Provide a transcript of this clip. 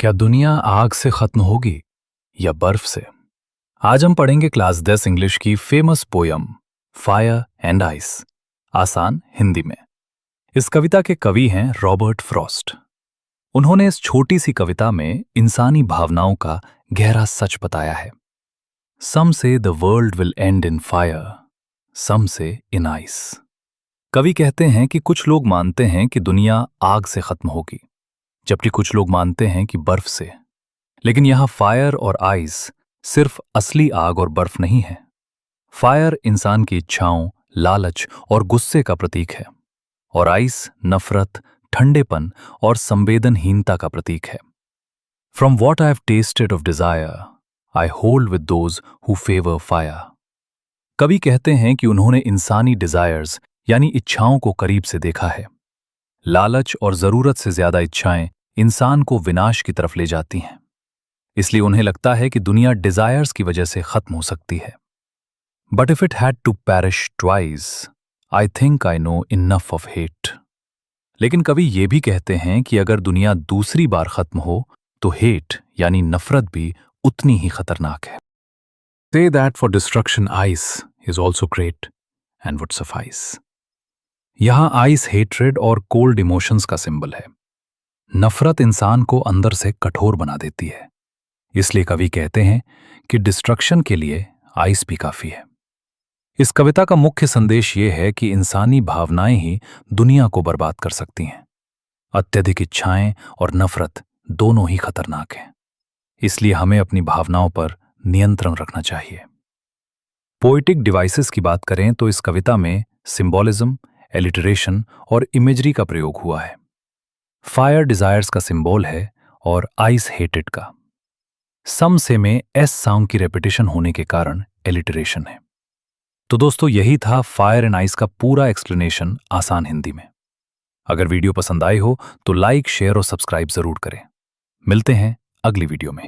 क्या दुनिया आग से खत्म होगी या बर्फ से? आज हम पढ़ेंगे क्लास 10 इंग्लिश की famous poem fire and ice, आसान हिंदी में। इस कविता के कवि हैं रॉबर्ट फ्रॉस्ट। उन्होंने इस छोटी सी कविता में इंसानी भावनाओं का गहरा सच बताया है। Some say the world will end in fire, some say in ice. कवि कहते हैं कि कुछ लोग मानते हैं कि दुनिया आग से खत्म होगी, जबकि कुछ लोग मानते हैं कि बर्फ से। लेकिन यहां फायर और आइस सिर्फ असली आग और बर्फ नहीं है। फायर इंसान की इच्छाओं, लालच और गुस्से का प्रतीक है, और आइस नफरत, ठंडेपन और संवेदनहीनता का प्रतीक है। From what I have tested of desire, I hold with those who favour fire. कवि कहते हैं कि उन्होंने इंसानी डिजायर्स यानी इच्छाओं को करीब से देखा है। लालच और जरूरत से ज्यादा इच्छाएं इंसान को विनाश की तरफ ले जाती हैं। इसलिए उन्हें लगता है कि दुनिया डिजायर्स की वजह से खत्म हो सकती है। But if it had to perish twice, I think I know enough of hate. लेकिन कवि ये भी कहते हैं कि अगर दुनिया दूसरी बार खत्म हो तो हेट यानी नफरत भी उतनी ही खतरनाक है। Say that for destruction ice is also great and would suffice। यहां आइस हेट्रेड और कोल्ड इमोशंस का सिंबल है। नफरत इंसान को अंदर से कठोर बना देती है। इसलिए कवि कहते हैं कि डिस्ट्रक्शन के लिए आइस भी काफी है। इस कविता का मुख्य संदेश यह है कि इंसानी भावनाएं ही दुनिया को बर्बाद कर सकती हैं। अत्यधिक इच्छाएं और नफरत दोनों ही खतरनाक हैं। इसलिए हमें अपनी भावनाओं पर नियंत्रण रखना चाहिए। पोएटिक डिवाइसेस की बात करें तो इस कविता में सिंबॉलिज्म, एलिटरेशन और इमेजरी का प्रयोग हुआ है। फायर डिजायर्स का सिंबल है और आइस हेटेड का। सम से में एस साउंड की रेपिटेशन होने के कारण एलिटरेशन है। तो दोस्तों, यही था फायर एंड आइस का पूरा एक्सप्लेनेशन आसान हिंदी में। अगर वीडियो पसंद आई हो तो लाइक, शेयर और सब्सक्राइब जरूर करें। मिलते हैं अगली वीडियो में।